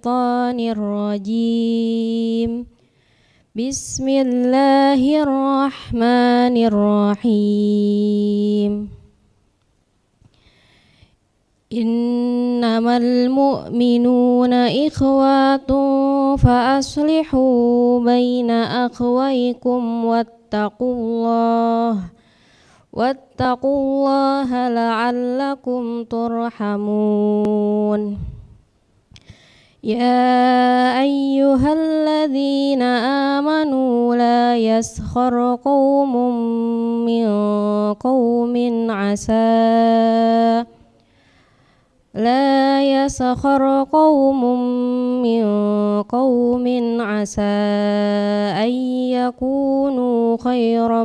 الشيطان الرجيم بسم الله الرحمن الرحيم إنما المؤمنون إخوة فأصلحوا بين أخويكم واتقوا الله لعلكم ترحمون يا أيها الذين آمنوا لا يسخر قوم من قوم عسى أن يكونوا خيرا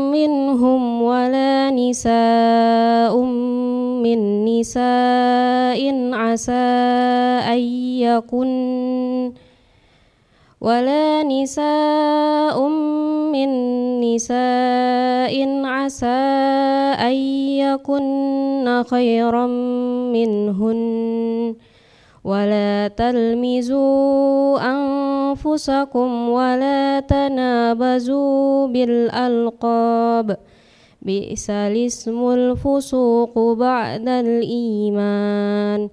منهم ولا نساء من نساء عسى أن يكن خيرا منهن ولا تلمزوا أنفسكم ولا تنابزوا بالألقاب بئس الاسم الفسوق بعد الإيمان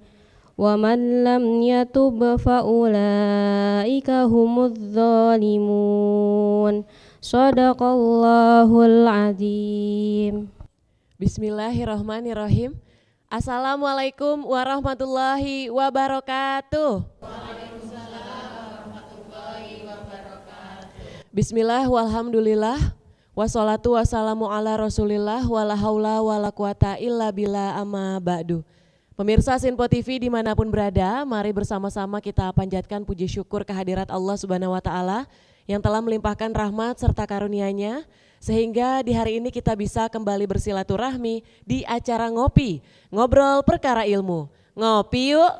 ومن لم يتب فأولئك هم الظالمون صدق الله العظيم. Bismillahirrahmanirrahim. Assalamualaikum warahmatullahi wabarakatuh. Bismillah walhamdulillah wassalatu wassalamu ala rasulillah wala haula wala quwata illa billah amma ba'du. Pemirsa Sinpo TV dimanapun berada, mari bersama-sama kita panjatkan puji syukur kehadirat Allah Subhanahu wa Ta'ala yang telah melimpahkan rahmat serta karunia-Nya sehingga di hari ini kita bisa kembali bersilaturahmi di acara ngobrol perkara ilmu. Ngopi yuk.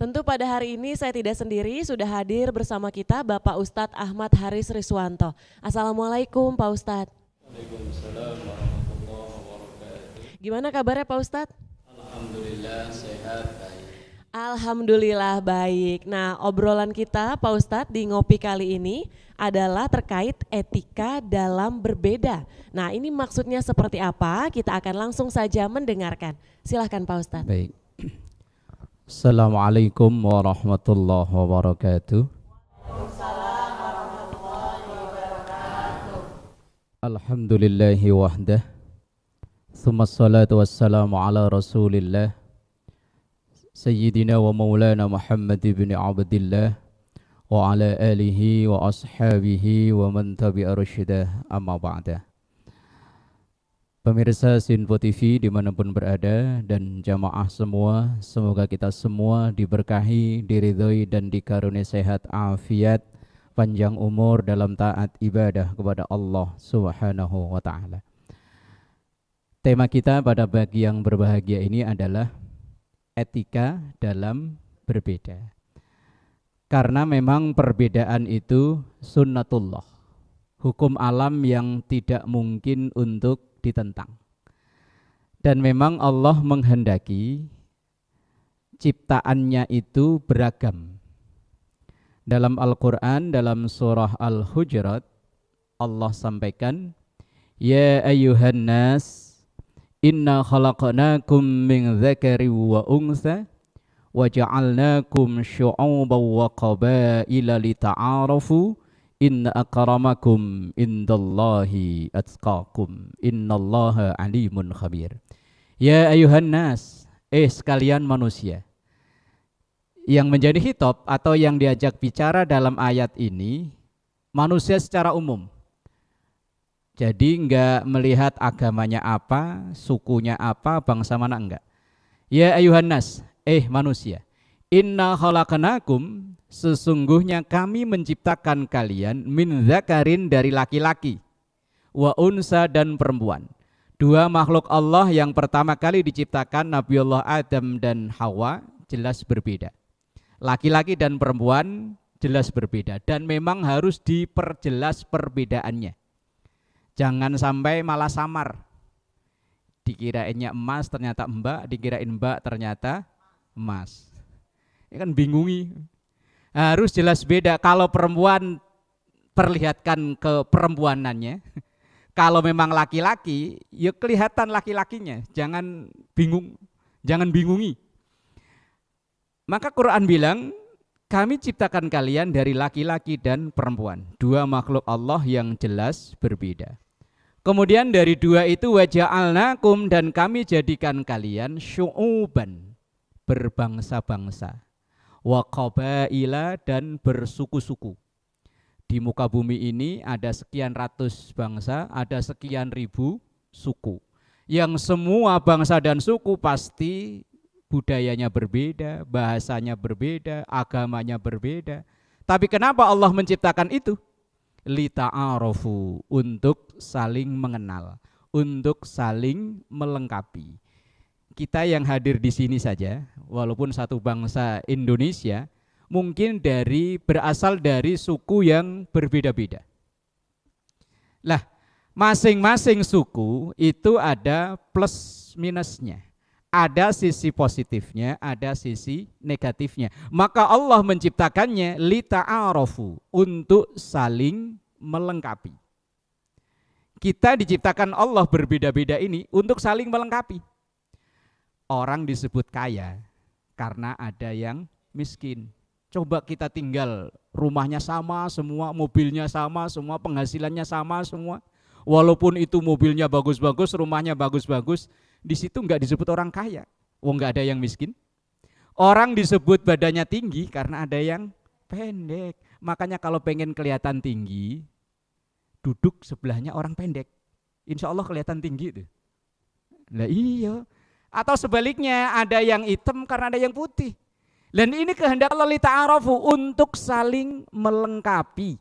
Tentu pada hari ini saya tidak sendiri, sudah hadir bersama kita Bapak Ustadz Ahmad Haris Riswanto. Assalamualaikum Pak Ustadz. Waalaikumsalam warahmatullahi wabarakatuh. Gimana kabarnya Pak Ustadz? Alhamdulillah sehat, baik. Alhamdulillah baik. Nah, obrolan kita Pak Ustadz di ngopi kali ini adalah terkait etika dalam berbeda. Nah, ini maksudnya seperti apa? Kita akan langsung saja mendengarkan. Silahkan Pak Ustadz. Baik. Assalamualaikum warahmatullahi wabarakatuh. Alhamdulillahi wahdah. Thumma salatu wassalamu ala rasulillah Sayyidina wa maulana Muhammad ibn Abdillah wa ala alihi wa ashabihi wa man tabi'a rasyidah amma ba'dah. Pemirsa Sinpo TV dimanapun berada dan jamaah semua, semoga kita semua diberkahi, diridhoi dan dikaruniai sehat afiat, panjang umur dalam taat ibadah kepada Allah Subhanahu wa Ta'ala. Tema kita pada pagi yang berbahagia ini adalah etika dalam berbeda. Karena memang perbedaan itu sunnatullah, hukum alam yang tidak mungkin untuk ditentang. Dan memang Allah menghendaki ciptaannya itu beragam. Dalam Al-Quran, dalam surah Al-Hujurat, Allah sampaikan, Ya ayyuhan nas, inna khalaqnakum min dzakari wa untha wa ja'alnakum syu'uban wa qabaila lita'arafu inna akramakum indallahi atqakum innallaha alimun khabir. Ya ayuhan nas, sekalian manusia. Yang menjadi khitab atau yang diajak bicara dalam ayat ini manusia secara umum. Jadi enggak melihat agamanya apa, sukunya apa, bangsa mana, enggak. Ya ayuhan nas, manusia. Inna khalaqnakum, sesungguhnya kami menciptakan kalian min dzakarin dari laki-laki, wa unsa dan perempuan. Dua makhluk Allah yang pertama kali diciptakan Nabiullah Adam dan Hawa jelas berbeda. Laki-laki dan perempuan jelas berbeda dan memang harus diperjelas perbedaannya. Jangan sampai malah samar. Dikirainnya emas ternyata mbak, dikirain mbak ternyata emas. Ya kan bingungi. Harus jelas beda. Kalau perempuan perlihatkan keperempuanannya. Kalau memang laki-laki, ya kelihatan laki-lakinya. Jangan bingung, jangan bingungi. Maka Quran bilang, kami ciptakan kalian dari laki-laki dan perempuan. Dua makhluk Allah yang jelas berbeda. Kemudian dari dua itu waja'alnakum, dan kami jadikan kalian syu'uban, berbangsa-bangsa, wa qabaila, dan bersuku-suku. Di muka bumi ini ada sekian ratus bangsa, ada sekian ribu suku. Yang semua bangsa dan suku pasti budayanya berbeda, bahasanya berbeda, agamanya berbeda. Tapi kenapa Allah menciptakan itu? Lita'arofu, untuk saling mengenal, untuk saling melengkapi. Kita yang hadir di sini saja, walaupun satu bangsa Indonesia, mungkin berasal dari suku yang berbeda-beda. Lah, masing-masing suku itu ada plus minusnya. Ada sisi positifnya, ada sisi negatifnya. Maka Allah menciptakannya lita'arofu, untuk saling melengkapi. Kita diciptakan Allah berbeda-beda ini untuk saling melengkapi. Orang disebut kaya karena ada yang miskin. Coba kita tinggal, rumahnya sama semua, mobilnya sama semua, penghasilannya sama semua. Walaupun itu mobilnya bagus-bagus, rumahnya bagus-bagus, di situ enggak disebut orang kaya. Enggak ada yang miskin. Orang disebut badannya tinggi karena ada yang pendek. Makanya kalau pengen kelihatan tinggi, duduk sebelahnya orang pendek. Insya Allah kelihatan tinggi itu. Lah iya. Atau sebaliknya, ada yang hitam karena ada yang putih. Dan ini kehendak Allah lita'arafu, untuk saling melengkapi.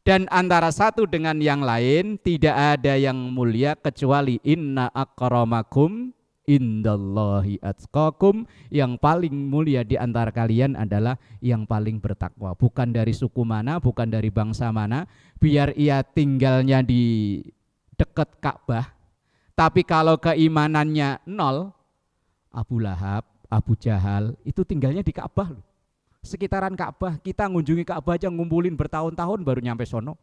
Dan antara satu dengan yang lain tidak ada yang mulia kecuali inna akramakum indallahi atqakum, yang paling mulia di antara kalian adalah yang paling bertakwa. Bukan dari suku mana, bukan dari bangsa mana, biar ia tinggalnya di dekat Ka'bah, tapi kalau keimanannya nol, Abu Lahab, Abu Jahal itu tinggalnya di Ka'bah loh. Sekitaran Ka'bah, kita ngunjungi Ka'bah aja ngumpulin bertahun-tahun baru nyampe sono.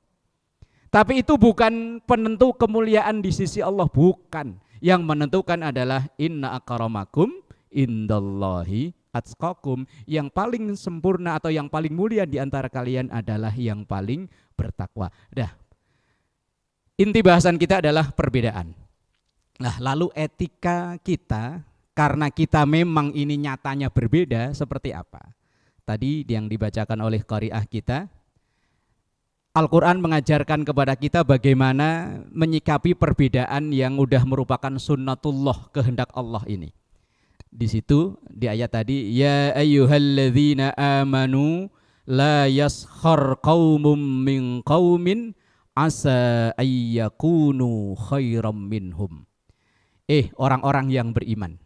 Tapi itu bukan penentu kemuliaan di sisi Allah, bukan. Yang menentukan adalah inna akramakum indallahi atqakum, yang paling sempurna atau yang paling mulia di antara kalian adalah yang paling bertakwa. Dah. Inti bahasan kita adalah perbedaan. Nah, lalu etika kita, karena kita memang ini nyatanya berbeda, seperti apa? Tadi yang dibacakan oleh qari'ah kita, Al-Quran mengajarkan kepada kita bagaimana menyikapi perbedaan yang udah merupakan sunnatullah, kehendak Allah ini. Di situ di ayat tadi, ya ayyuhalladzina amanu la yaskhar qaumum min qaumin asa ayyakunu khairam minhum. Orang-orang yang beriman.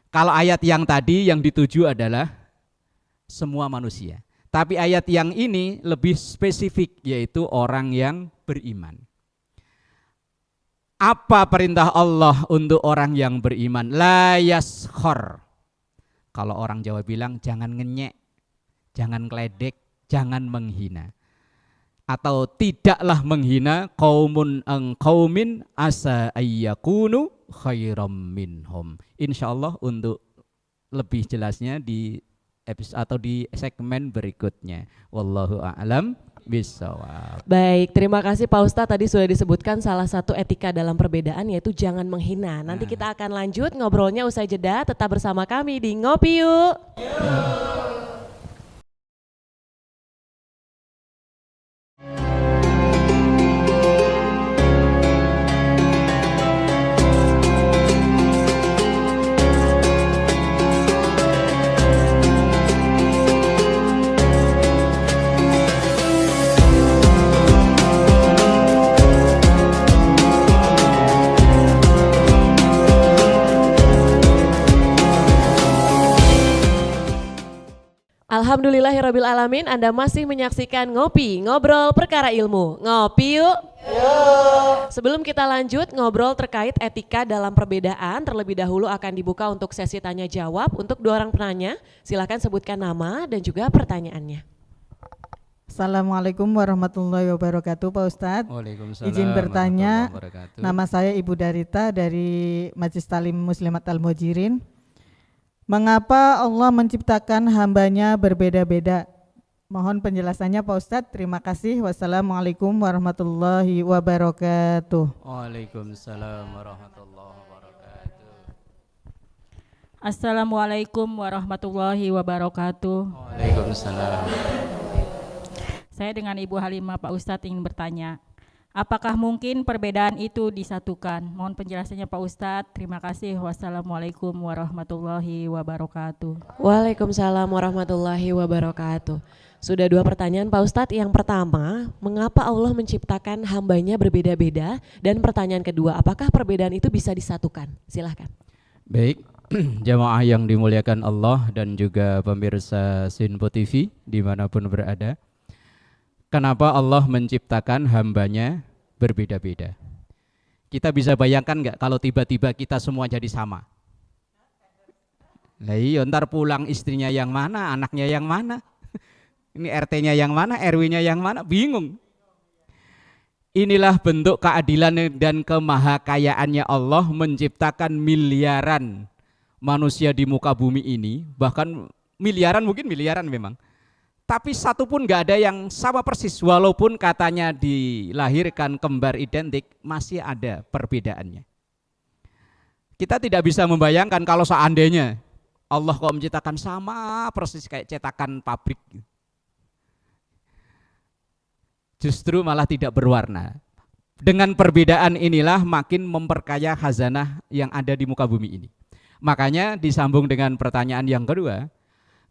Kalau ayat yang tadi yang dituju adalah semua manusia. Tapi ayat yang ini lebih spesifik, yaitu orang yang beriman. Apa perintah Allah untuk orang yang beriman? La yaskhor. Kalau orang Jawa bilang jangan ngenyek, jangan keledek, jangan menghina. Atau tidaklah menghina qaumun ang qaumin asa ayyakunu khairam minhum. Insyaallah untuk lebih jelasnya di episode atau di segmen berikutnya. Wallahu a'lam bishawab. Baik, terima kasih Pak Ustadz. Tadi sudah disebutkan salah satu etika dalam perbedaan yaitu jangan menghina. Nanti kita akan lanjut ngobrolnya usai jeda. Tetap bersama kami di Ngopi Yuk. Alhamdulillahirabbil alamin, Anda masih menyaksikan Ngopi, ngobrol perkara ilmu. Ngopi yuk. Sebelum kita lanjut ngobrol terkait etika dalam perbedaan, terlebih dahulu akan dibuka untuk sesi tanya jawab untuk dua orang penanya. Silakan sebutkan nama dan juga pertanyaannya. Assalamualaikum warahmatullahi wabarakatuh, Pak Ustadz. Waalaikumsalam. Izin bertanya, warahmatullahi wabarakatuh. nama saya Ibu Darita dari Majelis Talim Muslimat Al-Muhajirin. Mengapa Allah menciptakan hambanya berbeda-beda? Mohon penjelasannya Pak Ustadz. Terima kasih. Wassalamualaikum warahmatullahi wabarakatuh. Waalaikumsalam warahmatullahi wabarakatuh. Assalamualaikum warahmatullahi wabarakatuh. Waalaikumsalam. Saya dengan Ibu Halimah, Pak Ustadz, ingin bertanya, apakah mungkin perbedaan itu disatukan? Mohon penjelasannya Pak Ustadz. Terima kasih. Wassalamualaikum warahmatullahi wabarakatuh. Waalaikumsalam warahmatullahi wabarakatuh. Sudah dua pertanyaan Pak Ustadz. Yang pertama, mengapa Allah menciptakan hambanya berbeda-beda? Dan pertanyaan kedua, apakah perbedaan itu bisa disatukan? Silahkan. Baik, jamaah yang dimuliakan Allah dan juga pemirsa Sinpo TV dimanapun berada. Kenapa Allah menciptakan hambanya berbeda-beda? Kita bisa bayangkan nggak kalau tiba-tiba kita semua jadi sama? Lah iya, ntar pulang istrinya yang mana, anaknya yang mana? Ini RT-nya yang mana, RW-nya yang mana? Bingung. Inilah bentuk keadilan dan kemahakayaannya Allah menciptakan miliaran manusia di muka bumi ini, bahkan miliaran, mungkin miliaran memang. Tapi satu pun nggak ada yang sama persis, walaupun katanya dilahirkan kembar identik, masih ada perbedaannya. Kita tidak bisa membayangkan kalau seandainya Allah kok menciptakan sama persis kayak cetakan pabrik. Justru malah tidak berwarna. Dengan perbedaan inilah makin memperkaya khazanah yang ada di muka bumi ini. Makanya disambung dengan pertanyaan yang kedua,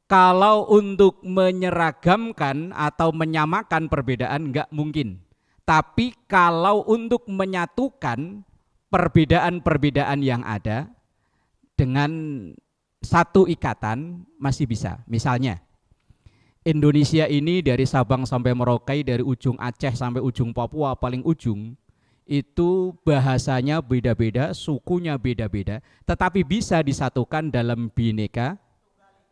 kalau untuk menyeragamkan atau menyamakan perbedaan enggak mungkin. Tapi kalau untuk menyatukan perbedaan-perbedaan yang ada dengan satu ikatan masih bisa. Misalnya, Indonesia ini dari Sabang sampai Merauke, dari ujung Aceh sampai ujung Papua paling ujung, itu bahasanya beda-beda, sukunya beda-beda, tetapi bisa disatukan dalam Bhinneka.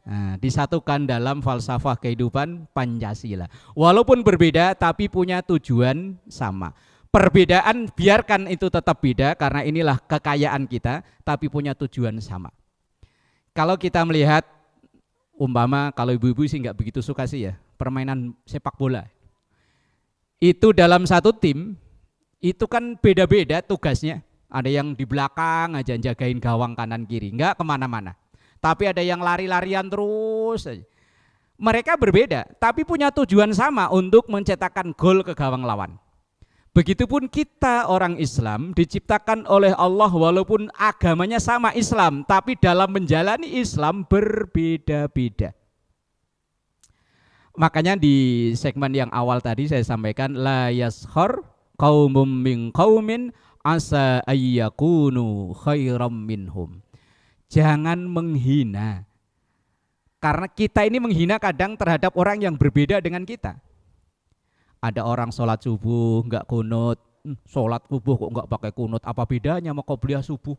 Nah, disatukan dalam falsafah kehidupan Pancasila. Walaupun berbeda tapi punya tujuan sama. Perbedaan biarkan itu tetap beda karena inilah kekayaan kita, tapi punya tujuan sama. Kalau kita melihat umpama, kalau ibu-ibu sih nggak begitu suka sih ya permainan sepak bola. Itu dalam satu tim itu kan beda-beda tugasnya. Ada yang di belakang aja jagain gawang kanan kiri, nggak kemana-mana. Tapi ada yang lari-larian terus. Mereka berbeda, tapi punya tujuan sama untuk mencetakkan gol ke gawang lawan. Begitupun kita orang Islam diciptakan oleh Allah walaupun agamanya sama Islam, tapi dalam menjalani Islam berbeda-beda. Makanya di segmen yang awal tadi saya sampaikan, la yaskhar qaumum min qaumin asa ayyakunu khairam minhum. Jangan menghina, karena kita ini menghina kadang terhadap orang yang berbeda dengan kita. Ada orang sholat subuh nggak kunut, sholat subuh kok nggak pakai kunut, apa bedanya sama qobliyah subuh?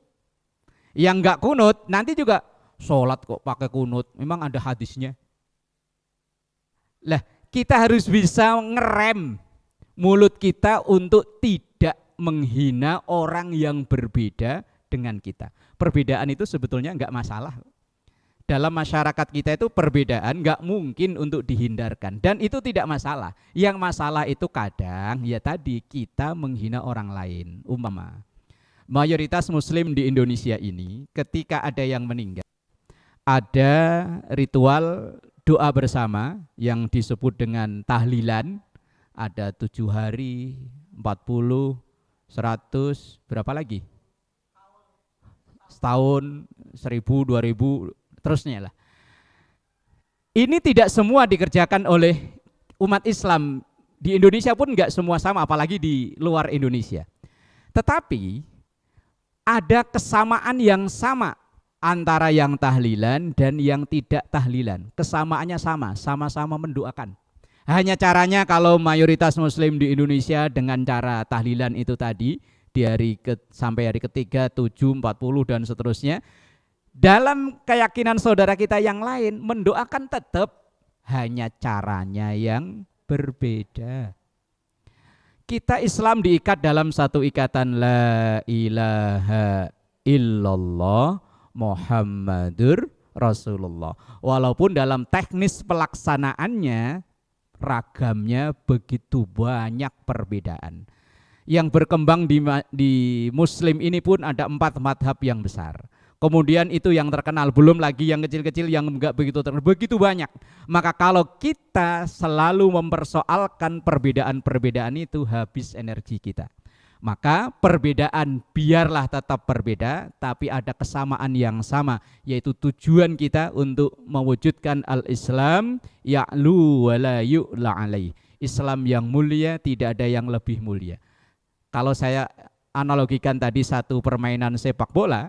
Yang nggak kunut nanti juga sholat kok pakai kunut, memang ada hadisnya. Lah kita harus bisa ngerem mulut kita untuk tidak menghina orang yang berbeda dengan kita. Perbedaan itu sebetulnya enggak masalah. Dalam masyarakat kita itu perbedaan enggak mungkin untuk dihindarkan dan itu tidak masalah. Yang masalah itu kadang ya tadi kita menghina orang lain. Umpama mayoritas muslim di Indonesia ini ketika ada yang meninggal, ada ritual doa bersama yang disebut dengan tahlilan. Ada 7 hari, 40, 100, berapa lagi? Setahun, 1000, 2000, terusnya lah. Ini tidak semua dikerjakan oleh umat Islam. Di Indonesia pun enggak semua sama, apalagi di luar Indonesia. Tetapi ada kesamaan yang sama antara yang tahlilan dan yang tidak tahlilan. Kesamaannya sama, sama-sama mendoakan. Hanya caranya kalau mayoritas muslim di Indonesia dengan cara tahlilan itu tadi, di sampai hari ketiga, 7, 40 dan seterusnya. Dalam keyakinan saudara kita yang lain mendoakan tetap, hanya caranya yang berbeda. Kita Islam diikat dalam satu ikatan la ilaha illallah Muhammadur Rasulullah. Walaupun dalam teknis pelaksanaannya ragamnya begitu banyak perbedaan. Yang berkembang di Muslim ini pun ada 4 madhab yang besar. Kemudian itu yang terkenal, belum lagi yang kecil-kecil yang enggak begitu terkenal, begitu banyak. Maka kalau kita selalu mempersoalkan perbedaan-perbedaan itu, habis energi kita. Maka perbedaan biarlah tetap berbeda, tapi ada kesamaan yang sama, yaitu tujuan kita untuk mewujudkan al-Islam ya'lu wa la yu'la alaih. Islam yang mulia, tidak ada yang lebih mulia. Kalau saya analogikan tadi satu permainan sepak bola,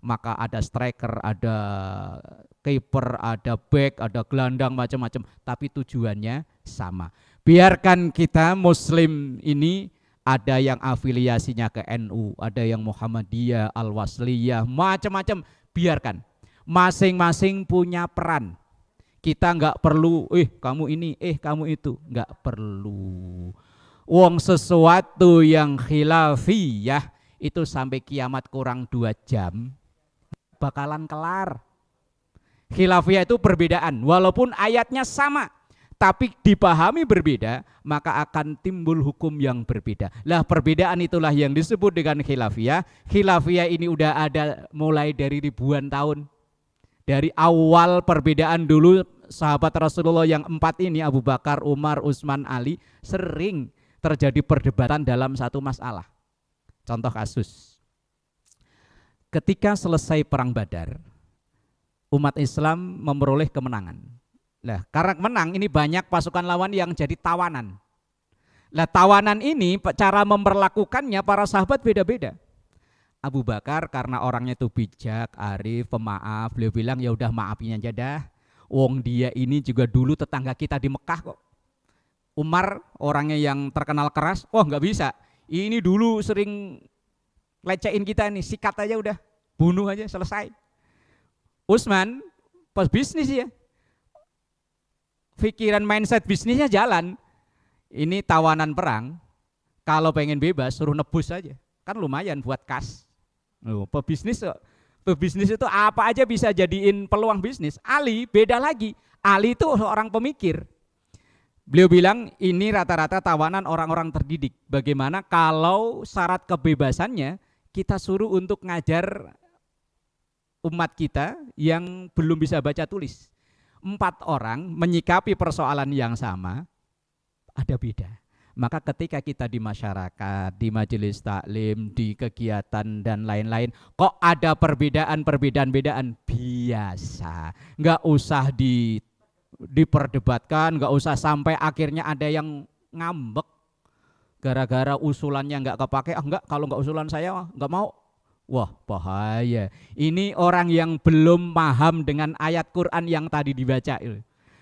maka ada striker, ada kiper, ada back, ada gelandang, macam-macam, tapi tujuannya sama. Biarkan kita Muslim ini ada yang afiliasinya ke NU, ada yang Muhammadiyah, Al-Wasliyah, macam-macam, biarkan. Masing-masing punya peran. Kita enggak perlu, kamu ini, kamu itu, enggak perlu. Wong sesuatu yang khilafiyah itu sampai kiamat kurang 2 jam bakalan kelar. Khilafiyah itu perbedaan, walaupun ayatnya sama, tapi dipahami berbeda, maka akan timbul hukum yang berbeda. Lah perbedaan itulah yang disebut dengan khilafiyah. Khilafiyah ini udah ada mulai dari ribuan tahun. Dari awal perbedaan dulu, sahabat Rasulullah yang 4 ini, Abu Bakar, Umar, Utsman, Ali, sering terjadi perdebatan dalam satu masalah. Contoh kasus, ketika selesai perang Badar, umat Islam memperoleh kemenangan. Nah, karena menang ini banyak pasukan lawan yang jadi tawanan. Nah, tawanan ini cara memperlakukannya para sahabat beda-beda. Abu Bakar karena orangnya itu bijak, arif, pemaaf, beliau bilang ya udah maafin aja dah. Wong dia ini juga dulu tetangga kita di Mekah kok. Umar orangnya yang terkenal keras, nggak bisa. Ini dulu sering lecehin kita nih, sikat aja udah, bunuh aja selesai. Utsman pas bisnis ya, pikiran mindset bisnisnya jalan. Ini tawanan perang, kalau pengen bebas suruh nebus aja, kan lumayan buat kas. Pebisnis itu apa aja bisa jadiin peluang bisnis. Ali beda lagi, Ali itu orang pemikir. Beliau bilang ini rata-rata tawanan orang-orang terdidik. Bagaimana kalau syarat kebebasannya kita suruh untuk ngajar umat kita yang belum bisa baca tulis. 4 orang menyikapi persoalan yang sama, ada beda. Maka ketika kita di masyarakat, di majelis taklim, di kegiatan dan lain-lain, kok ada perbedaan biasa. Nggak usah diperdebatkan, nggak usah sampai akhirnya ada yang ngambek gara-gara usulannya nggak kepake. Enggak, kalau nggak usulan saya nggak mau. Wah, bahaya. Ini orang yang belum paham dengan ayat Quran yang tadi dibaca,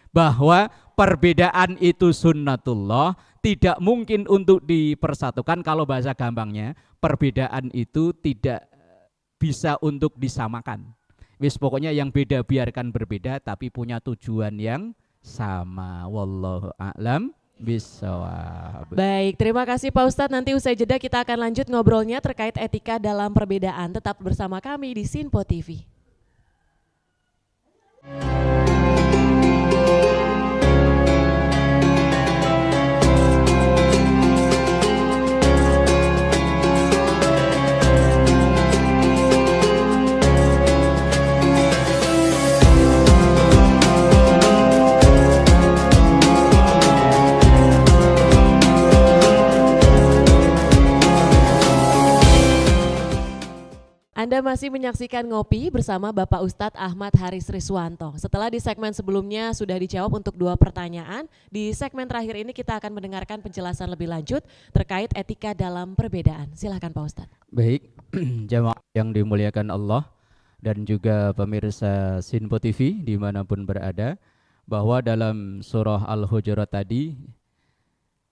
bahwa perbedaan itu sunnatullah, tidak mungkin untuk dipersatukan. Kalau bahasa gampangnya, perbedaan itu tidak bisa untuk disamakan. Wis pokoknya yang beda biarkan berbeda, tapi punya tujuan yang sama. Wallahu a'lam bishawab. Baik, terima kasih Pak Ustadz. Nanti usai jeda kita akan lanjut ngobrolnya terkait etika dalam perbedaan. Tetap bersama kami di Sinpo TV. Anda masih menyaksikan Ngopi bersama Bapak Ustadz Ahmad Haris Riswanto. Setelah di segmen sebelumnya sudah dijawab untuk 2 pertanyaan, di segmen terakhir ini kita akan mendengarkan penjelasan lebih lanjut terkait etika dalam perbedaan. Silakan Pak Ustadz. Baik, jamaah yang dimuliakan Allah, dan juga pemirsa Sinpo TV dimanapun berada, bahwa dalam surah Al-Hujurat tadi,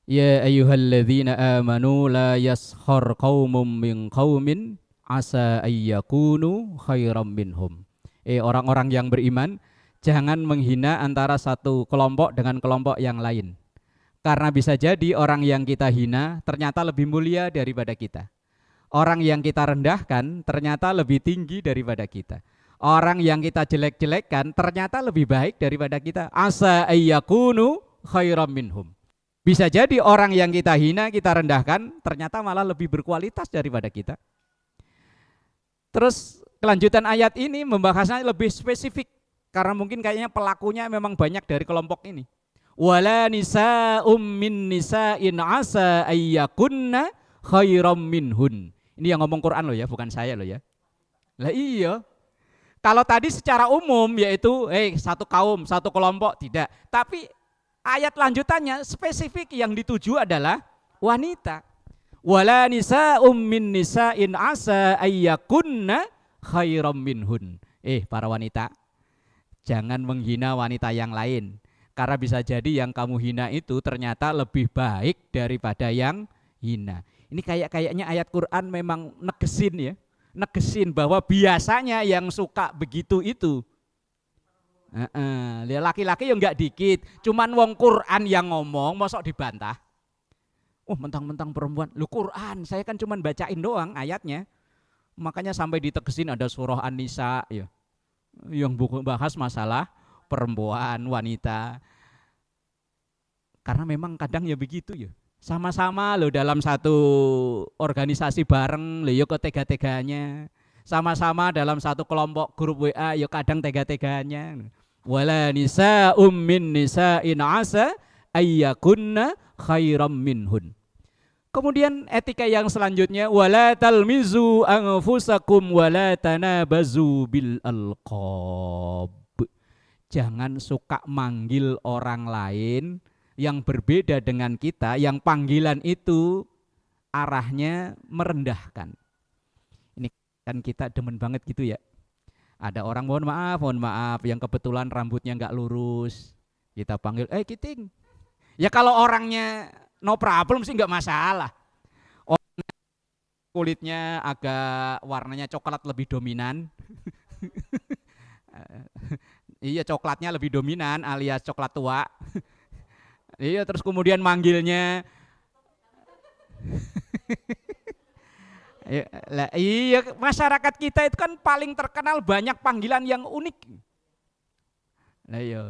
ya ayyuhalladzina amanu la yaskhar qaumun min qaumin asa ayyakunu khairam minhum. Orang-orang yang beriman, jangan menghina antara satu kelompok dengan kelompok yang lain. Karena bisa jadi orang yang kita hina ternyata lebih mulia daripada kita. Orang yang kita rendahkan ternyata lebih tinggi daripada kita. Orang yang kita jelek-jelekkan ternyata lebih baik daripada kita. Asa ayyakunu khairam minhum. Bisa jadi orang yang kita hina, kita rendahkan ternyata malah lebih berkualitas daripada kita. Terus kelanjutan ayat ini membahasnya lebih spesifik. Karena mungkin kayaknya pelakunya memang banyak dari kelompok ini. Wala nisa'um min nisa'in asa ayyakunna khairam minhun. Ini yang ngomong Quran loh ya, bukan saya loh ya. Lah iya. Kalau tadi secara umum yaitu satu kaum, satu kelompok, tidak. Tapi ayat lanjutannya spesifik yang dituju adalah wanita. Wala nisa'um min nisa'in asa ayyakunna khairam minhun. Para wanita, jangan menghina wanita yang lain. Karena bisa jadi yang kamu hina itu ternyata lebih baik daripada yang hina. Ini kayaknya ayat Quran memang negesin ya. Negesin bahwa biasanya yang suka begitu itu. Laki-laki yang enggak dikit. Cuman wong Quran yang ngomong, mosok dibantah. Mentang-mentang perempuan. Lu Quran, saya kan cuman bacain doang ayatnya. Makanya sampai ditegesin ada surah An-Nisa ya. Yang bahas masalah perempuan, wanita. Karena memang kadang ya begitu ya. Sama-sama loh dalam satu organisasi bareng, loh yuk tega-teganya. Sama-sama dalam satu kelompok grup WA, yuk kadang tega-teganya. Wala nisa'um min nisa'in asa ayyakunna khairam minhun. Kemudian etika yang selanjutnya, wala talmizu anfusakum wala tanabazu bil alqab. Jangan suka manggil orang lain yang berbeda dengan kita, yang panggilan itu arahnya merendahkan. Ini kan kita demen banget gitu ya. Ada orang mohon maaf, yang kebetulan rambutnya nggak lurus. Kita panggil, Kiting. Ya kalau orangnya no problem sih nggak masalah. Orang kulitnya agak warnanya coklat lebih dominan. Iya, coklatnya lebih dominan alias coklat tua. Iya, terus kemudian manggilnya iya, masyarakat kita itu kan paling terkenal banyak panggilan yang unik. Lah iya.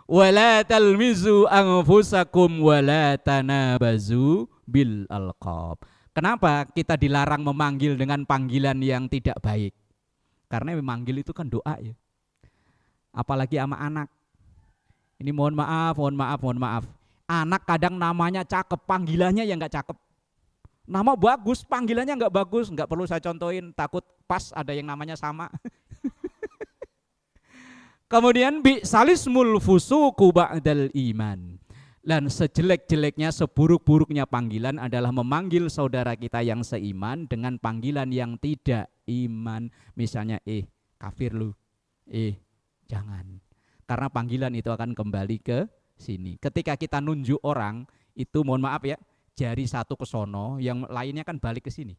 Wala talmizu anfusakum wala tanabazu bil alqab. Kenapa kita dilarang memanggil dengan panggilan yang tidak baik? Karena memanggil itu kan doa ya. Apalagi sama anak. Ini mohon maaf. Anak kadang namanya cakep, panggilannya yang nggak cakep. Nama bagus, panggilannya nggak bagus, nggak perlu saya contohin, takut pas ada yang namanya sama. Kemudian salismul fusuqu ba'dal iman. Dan sejelek-jeleknya, seburuk-buruknya panggilan adalah memanggil saudara kita yang seiman dengan panggilan yang tidak iman. Misalnya, kafir lu, jangan. Karena panggilan itu akan kembali ke sini. Ketika kita nunjuk orang, itu mohon maaf ya, jari satu ke sono, yang lainnya kan balik ke sini.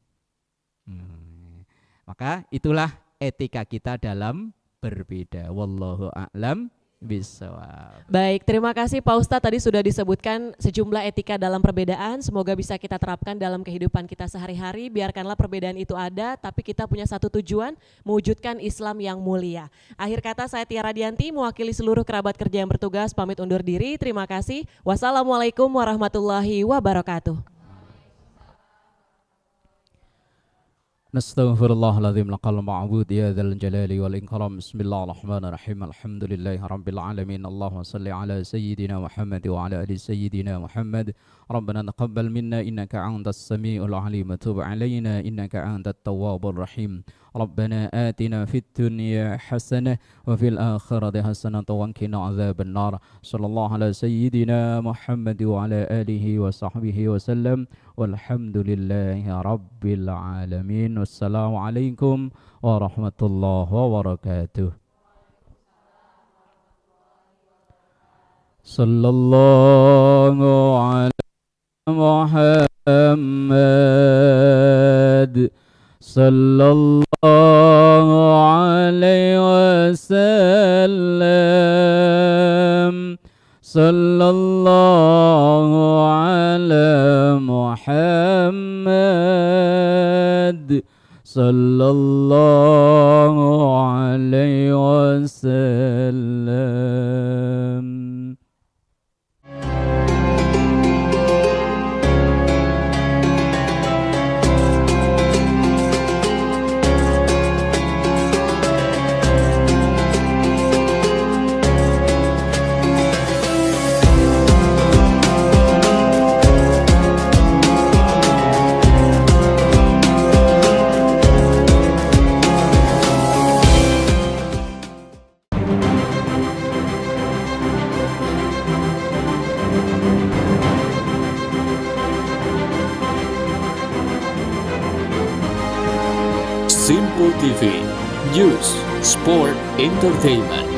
Maka itulah etika kita dalam berbeda. Wallahu a'lam bishawab. Baik, terima kasih Pak Ustadz. Tadi sudah disebutkan sejumlah etika dalam perbedaan. Semoga bisa kita terapkan dalam kehidupan kita sehari-hari. Biarkanlah perbedaan itu ada, tapi kita punya satu tujuan, mewujudkan Islam yang mulia. Akhir kata, saya Tiara Dianti, mewakili seluruh kerabat kerja yang bertugas, pamit undur diri. Terima kasih. Wassalamualaikum warahmatullahi wabarakatuh. Nastaghfirullahaladzim laqal ma'bud ya dzal jalali wal ikram. Bismillahirrahmanirrahim. Alhamdulillahi rabbil alamin. Allahumma salli ala sayyidina Muhammad wa ala ali sayyidina Muhammad. ربنا تقبل منا إنك أنت السميع العليم وتب علينا إنك أنت التواب الرحيم ربنا آتنا في الدنيا حسنة وفي الآخرة حسنة وقنا عذاب النار صلى الله على سيدنا محمد وعلى آله وصحبه وسلم والحمد لله رب العالمين والسلام عليكم ورحمة الله وبركاته صلى الله على محمد صلى الله عليه وسلم صلى الله على محمد صلى الله عليه وسلم. Simple TV, News, Sport, Entertainment.